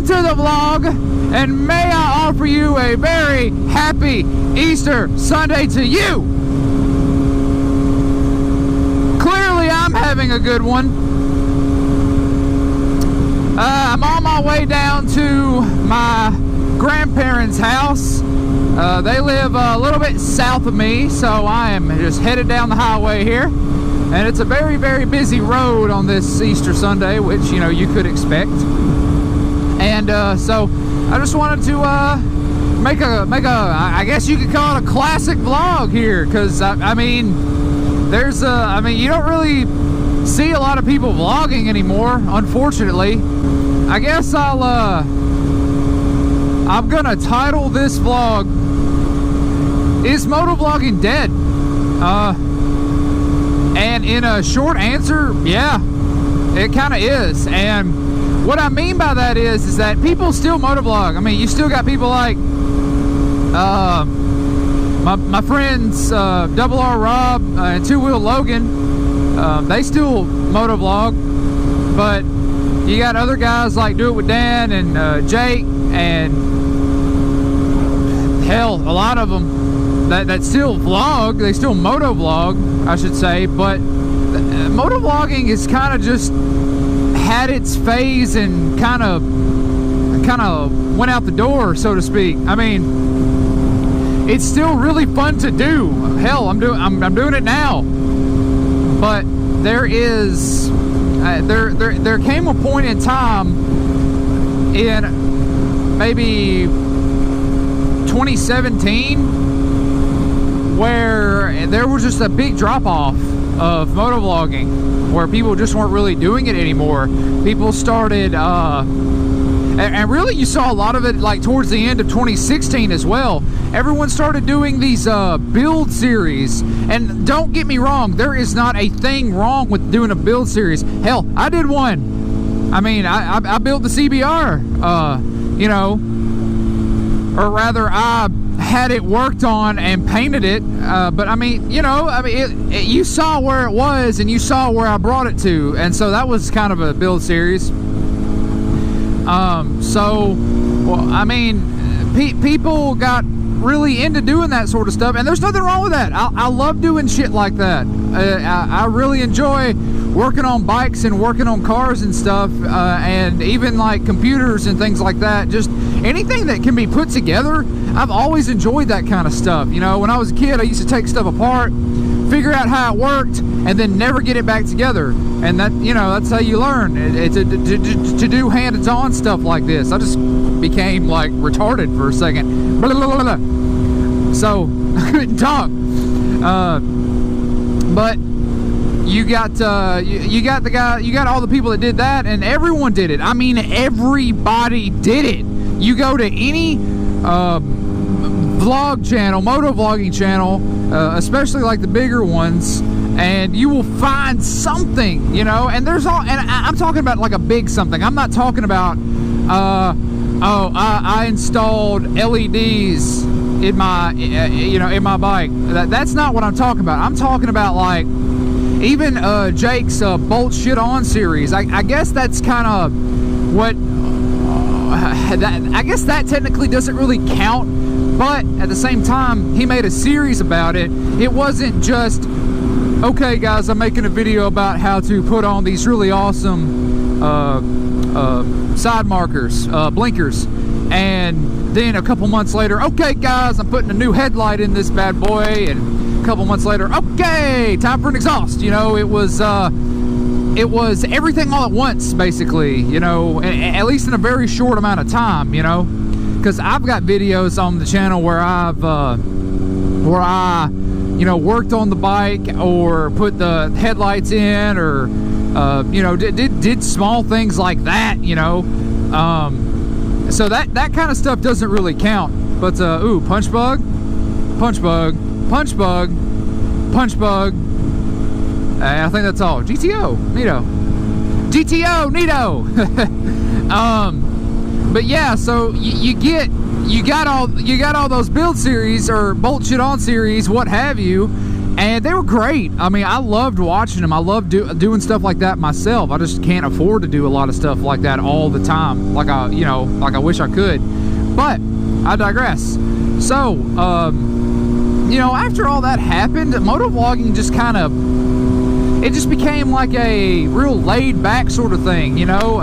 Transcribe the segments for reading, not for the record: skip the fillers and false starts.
welcome to the vlog, and may I offer you a very happy Easter Sunday to you. Clearly I'm having a good one. I'm on my way down to my grandparents' house. They live a little bit south of me, so I am just headed down the highway here. And it's a very, very busy road on this Easter Sunday, which, you know, you could expect. And so I just wanted to make a, I guess you could call it a classic vlog here, because I mean, there's I mean, you don't really see a lot of people vlogging anymore, unfortunately. I guess I'm gonna title this vlog, "Is Motovlogging Dead?" And in a short answer, yeah, it kind of is. And what I mean by that is that people still motovlog. I mean, you still got people like my friends Double R Rob and Two Wheel Logan. They still motovlog, but you got other guys like Do It With Dan and Jake, and hell, a lot of them that still vlog. They still motovlog, I should say, but motovlogging is kind of just had its phase and kind of went out the door, so to speak. I mean, it's still really fun to do. Hell, I'm doing it now. But there is there came a point in time in maybe 2017 where there was just a big drop-off of motovlogging, where people just weren't really doing it anymore. People started, and really you saw a lot of it like towards the end of 2016 as well. Everyone started doing these build series, and don't get me wrong, there is not a thing wrong with doing a build series. Hell, I did one. I mean, I built the CBR, you know, or rather I had it worked on and painted it, but I mean, you know, I mean, you saw where it was and you saw where I brought it to, and so that was kind of a build series. So, well, I mean, people got really into doing that sort of stuff, and there's nothing wrong with that. I love doing shit like that. I really enjoy working on bikes and working on cars and stuff, and even like computers and things like that. Just anything that can be put together, I've always enjoyed that kind of stuff. You know, when I was a kid, I used to take stuff apart, figure out how it worked, and then never get it back together. And that, you know, that's how you learn to do hands-on stuff like this. I just became like retarded for a second. Blah, blah, blah, blah. So I couldn't talk. But you got you got the guy, you got all the people that did that, and everyone did it. I mean, everybody did it. You go to any vlog channel, motovlogging channel, especially like the bigger ones, and you will find something, you know. And there's all, and I'm talking about like a big something. I'm not talking about I installed LEDs in my you know, in my bike. That's not what I'm talking about. I'm talking about like even Jake's bolt shit on series. I guess that's kind of what I guess that technically doesn't really count, but at the same time, he made a series about it. It wasn't just, okay guys, I'm making a video about how to put on these really awesome side markers, blinkers, and then a couple months later, okay guys, I'm putting a new headlight in this bad boy, and a couple months later, okay, time for an exhaust. You know, it was everything all at once, basically, you know, at least in a very short amount of time, you know, because I've got videos on the channel where I you know, worked on the bike or put the headlights in, or you know, did small things like that, you know. So that kind of stuff doesn't really count. But ooh, punch bug, punch bug, punch bug, punch bug. I think that's all. GTO, neato. GTO, neato. But yeah, so you got all those build series or bolt shit on series, what have you, And they were great. I mean, I loved watching them. I loved doing stuff like that myself. I just can't afford to do a lot of stuff like that all the time, like I wish I could. But I digress. So, you know, after all that happened, motovlogging just kind of, it just became like a real laid-back sort of thing, you know?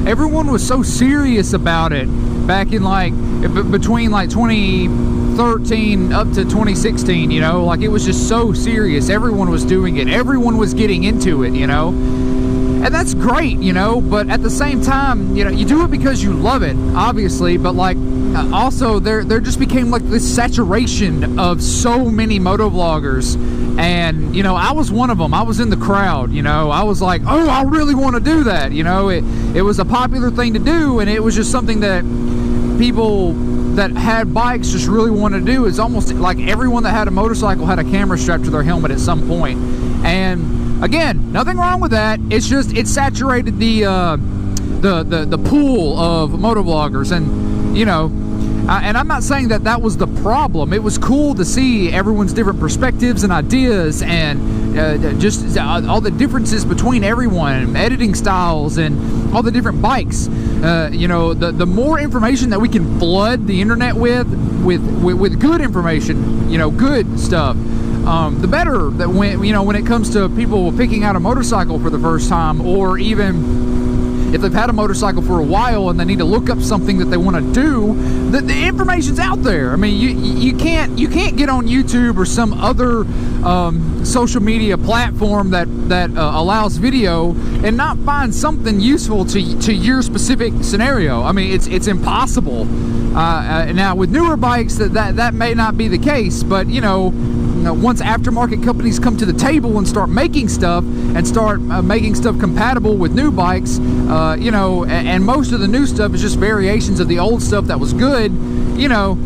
Everyone was so serious about it back in, like, between, like, 2013 up to 2016, you know? Like, it was just so serious. Everyone was doing it. Everyone was getting into it, you know? And that's great, you know? But at the same time, you know, you do it because you love it, obviously, but, like, also there just became like this saturation of so many motovloggers, and you know, I was one of them. I was in the crowd, you know. I was like, oh, I really want to do that, you know. It was a popular thing to do, and it was just something that people that had bikes just really wanted to do. It's almost like everyone that had a motorcycle had a camera strapped to their helmet at some point. And again, nothing wrong with that. It's just it saturated the pool of motovloggers, and you know, and I'm not saying that that was the problem. It was cool to see everyone's different perspectives and ideas, and just all the differences between everyone, editing styles, and all the different bikes. You know, the more information that we can flood the internet with good information, you know, good stuff, the better. That when, you know, when it comes to people picking out a motorcycle for the first time, or even if they've had a motorcycle for a while and they need to look up something that they want to do, the information's out there. I mean, you can't get on YouTube or some other social media platform that allows video and not find something useful to your specific scenario. I mean, it's impossible. Now with newer bikes, that may not be the case, but you know, once aftermarket companies come to the table and start making stuff and start making stuff compatible with new bikes, you know, and most of the new stuff is just variations of the old stuff that was good, you know,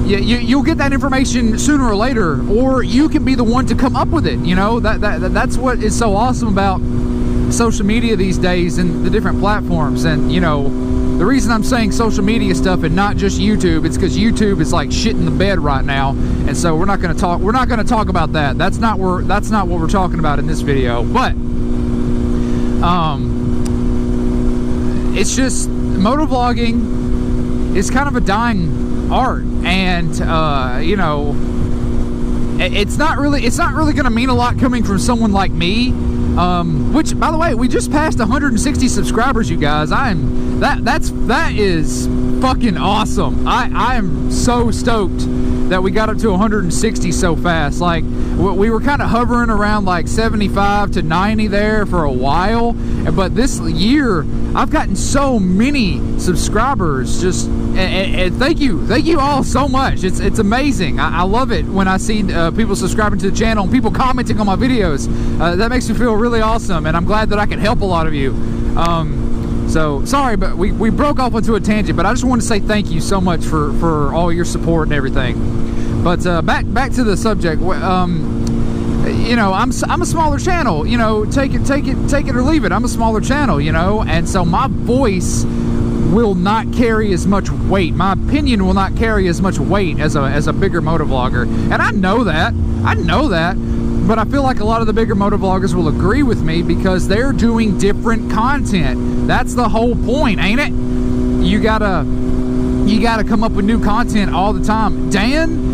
you'll get that information sooner or later, or you can be the one to come up with it, you know. That's what is so awesome about social media these days and the different platforms. And you know, the reason I'm saying social media stuff and not just YouTube, it's because YouTube is like shit in the bed right now, and so we're not going to talk about that. That's not what we're talking about in this video. But it's just motovlogging is kind of a dying art, and you know, it's not really going to mean a lot coming from someone like me. Which, by the way, we just passed 160 subscribers, you guys. That is fucking awesome. I am so stoked that we got up to 160 so fast. Like, we were kind of hovering around like 75 to 90 there for a while, but this year I've gotten so many subscribers. Just and thank you all so much. It's amazing. I love it when I see people subscribing to the channel and people commenting on my videos. That makes me feel really awesome, and I'm glad that I can help a lot of you. So sorry, but we broke off into a tangent, but I just want to say thank you so much for all your support and everything. But back to the subject. You know, I'm a smaller channel. You know, take it or leave it. I'm a smaller channel. You know, and so my voice will not carry as much weight. My opinion will not carry as much weight as a bigger motovlogger, and I know that. But I feel like a lot of the bigger motovloggers will agree with me because they're doing different content. That's the whole point, ain't it? You gotta come up with new content all the time. Dan,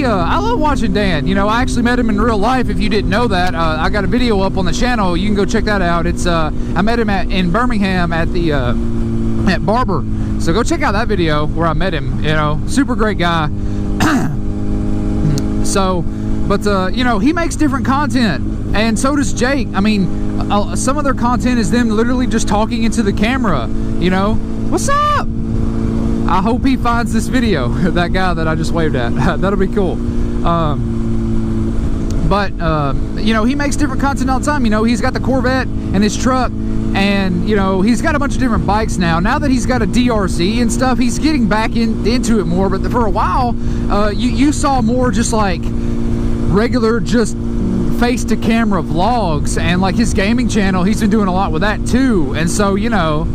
I love watching Dan. You know, I actually met him in real life. If you didn't know that, I got a video up on the channel. You can go check that out. It's I met him in Birmingham at the at Barber. So go check out that video where I met him. You know, super great guy. So. But, you know, he makes different content, and so does Jake. I mean, some of their content is them literally just talking into the camera, you know. What's up? I hope he finds this video, that guy that I just waved at. That'll be cool. But, you know, he makes different content all the time. You know, he's got the Corvette and his truck, and, you know, he's got a bunch of different bikes now. Now that he's got a DRZ and stuff, he's getting back into it more. But for a while, you saw more just like regular just face-to-camera vlogs, and like his gaming channel, he's been doing a lot with that too. And so, you know,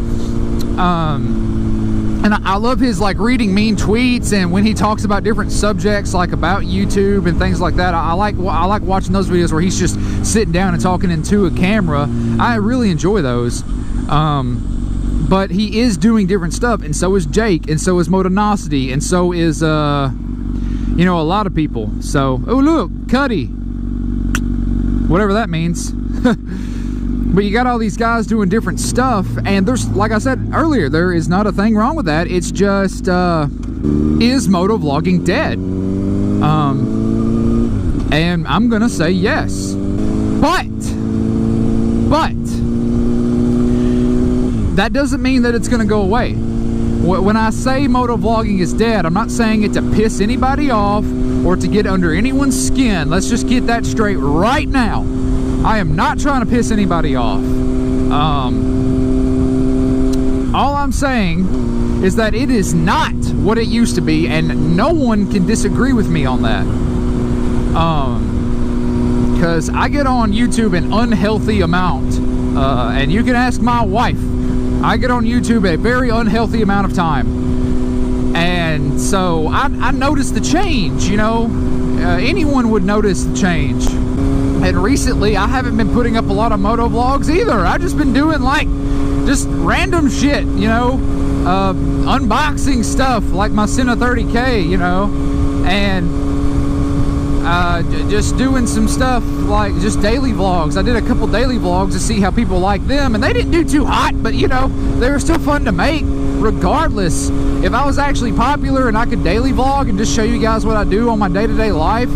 And I love his like reading mean tweets, and when he talks about different subjects like about YouTube and things like that. I like watching those videos where he's just sitting down and talking into a camera. I really enjoy those. But he is doing different stuff, and so is Jake, and so is Motonosity, and so is you know, a lot of people. So, oh look, Cuddy, whatever that means. But you got all these guys doing different stuff, and there's, like I said earlier, there is not a thing wrong with that. It's just, is motovlogging dead? And I'm gonna say yes. But that doesn't mean that it's gonna go away. When I say motovlogging is dead, I'm not saying it to piss anybody off or to get under anyone's skin. Let's just get that straight right now. I am not trying to piss anybody off. All I'm saying is that it is not what it used to be, and no one can disagree with me on that. Because I get on YouTube an unhealthy amount, and you can ask my wife. I get on YouTube a very unhealthy amount of time, and so I noticed the change. You know, anyone would notice the change. And recently, I haven't been putting up a lot of moto vlogs either. I've just been doing like just random shit, you know, unboxing stuff like my Senna 30K, you know, and just doing some stuff like just daily vlogs. I did a couple daily vlogs to see how people like them, and they didn't do too hot, but you know, they were still fun to make regardless. If I was actually popular and I could daily vlog and just show you guys what I do on my day-to-day life,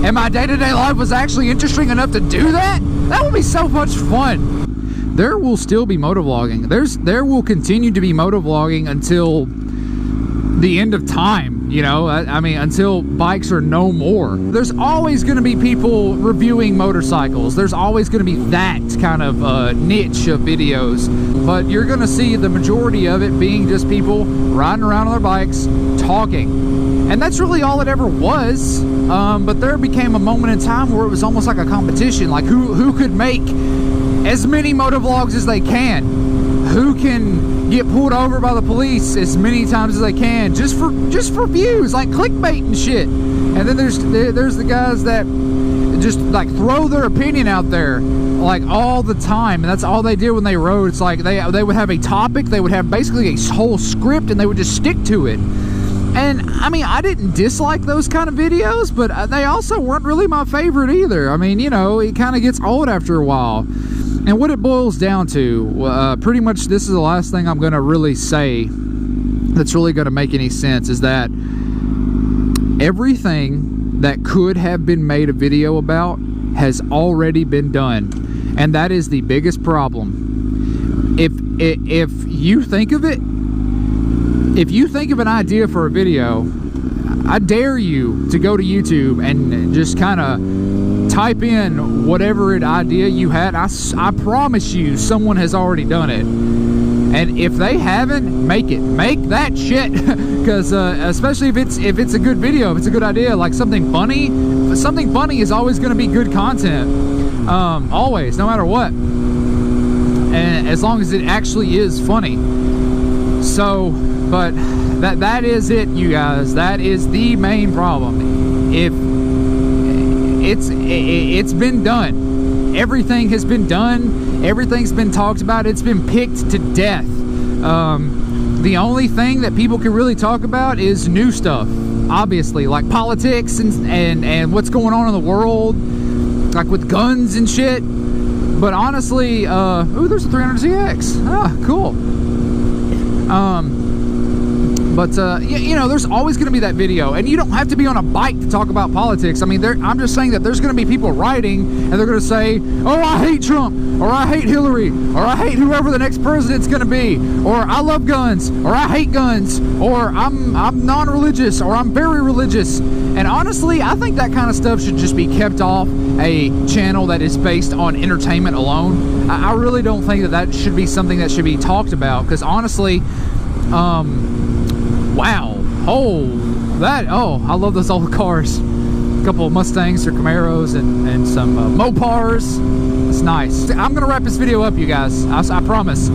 and my day-to-day life was actually interesting enough to do that, that would be so much fun. There will still be motovlogging. There will continue to be motovlogging until the end of time, you know. I mean, until bikes are no more. There's always going to be people reviewing motorcycles. There's always going to be that kind of niche of videos. But you're going to see the majority of it being just people riding around on their bikes, talking. And that's really all it ever was. But there became a moment in time where it was almost like a competition. Like who could make as many motovlogs as they can? Who can get pulled over by the police as many times as they can, just for views, like clickbait and shit? And then there's the guys that just like throw their opinion out there like all the time, and that's all they did when they rode. It's like they would have a topic, they would have basically a whole script, and they would just stick to it. And I mean, I didn't dislike those kind of videos, but they also weren't really my favorite either. I mean, you know, it kind of gets old after a while. And what it boils down to, pretty much this is the last thing I'm going to really say that's really going to make any sense, is that everything that could have been made a video about has already been done. And that is the biggest problem. If you think of it, if you think of an idea for a video, I dare you to go to YouTube and just kind of type in whatever idea you had. I promise you someone has already done it. And if they haven't, make it. Make that shit. Because especially if it's a good video, if it's a good idea, like something funny is always going to be good content. Always, no matter what. And as long as it actually is funny. So, but that is it, you guys. That is the main problem. If it's been done, everything has been done, everything's been talked about, it's been picked to death. The only thing that people can really talk about is new stuff, obviously, like politics and what's going on in the world, like with guns and shit. But honestly, ooh, there's a 300ZX. Ah, cool. But you know, there's always going to be that video, and you don't have to be on a bike to talk about politics. I mean, I'm just saying that there's going to be people writing, and they're going to say, "Oh, I hate Trump," or "I hate Hillary," or "I hate whoever the next president's going to be," or "I love guns," or "I hate guns," or "I'm non-religious," or "I'm very religious." And honestly, I think that kind of stuff should just be kept off a channel that is based on entertainment alone. I really don't think that should be something that should be talked about, because honestly, wow. Oh, I love those old cars. A couple of Mustangs or Camaros and some Mopars. It's nice. I'm going to wrap this video up, you guys. I promise.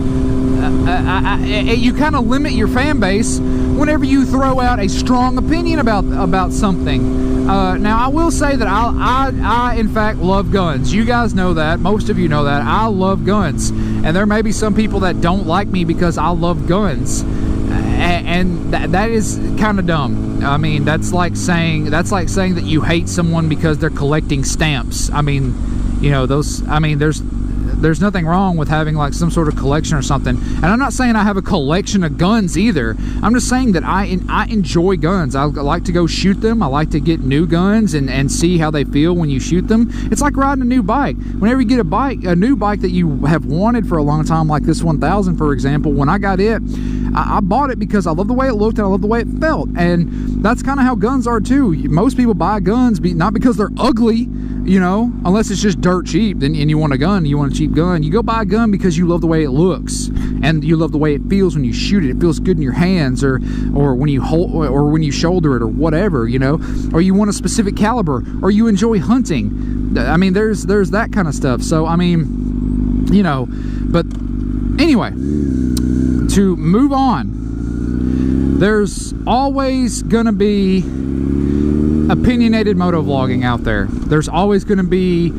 you kind of limit your fan base whenever you throw out a strong opinion about something. Now, I will say that I in fact love guns. You guys know that. Most of you know that. I love guns. And there may be some people that don't like me because I love guns. And that is kind of dumb. I mean, that's like saying that you hate someone because they're collecting stamps. I mean, you know, there's nothing wrong with having like some sort of collection or something. And I'm not saying I have a collection of guns either. I'm just saying that I enjoy guns. I like to go shoot them. I like to get new guns and see how they feel when you shoot them. It's like riding a new bike. Whenever you get a new bike that you have wanted for a long time, like this 1000, for example, when I got it, I bought it because I love the way it looked and I love the way it felt. And that's kind of how guns are too. Most people buy guns not because they're ugly, you know, unless it's just dirt cheap, and you want a gun, you want a cheap gun. You go buy a gun because you love the way it looks and you love the way it feels when you shoot it. It feels good in your hands, or when you hold, or when you shoulder it, or whatever, you know, or you want a specific caliber, or you enjoy hunting. I mean, there's that kind of stuff. So I mean, you know, but anyway, to move on, there's always gonna be opinionated motovlogging out there. There's always going to be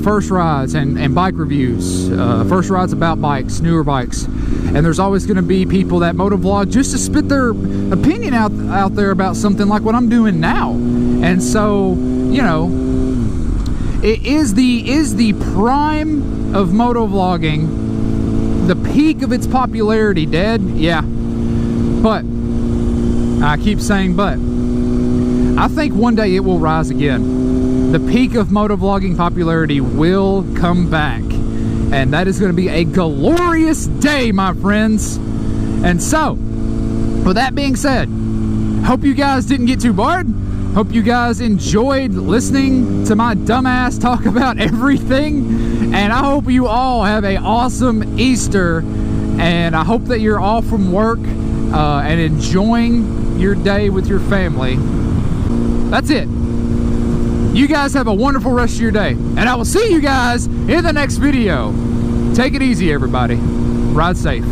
first rides and bike reviews, first rides about bikes, newer bikes, and there's always going to be people that motovlog just to spit their opinion out there about something like what I'm doing now. And so, you know, it is the prime of motovlogging, the peak of its popularity dead? Yeah, but I keep saying but. I think one day it will rise again. The peak of motovlogging popularity will come back. And that is going to be a glorious day, my friends. And so, with that being said, hope you guys didn't get too bored. Hope you guys enjoyed listening to my dumbass talk about everything. And I hope you all have an awesome Easter. And I hope that you're all from work and enjoying your day with your family. That's it. You guys have a wonderful rest of your day, and I will see you guys in the next video. Take it easy, everybody. Ride safe.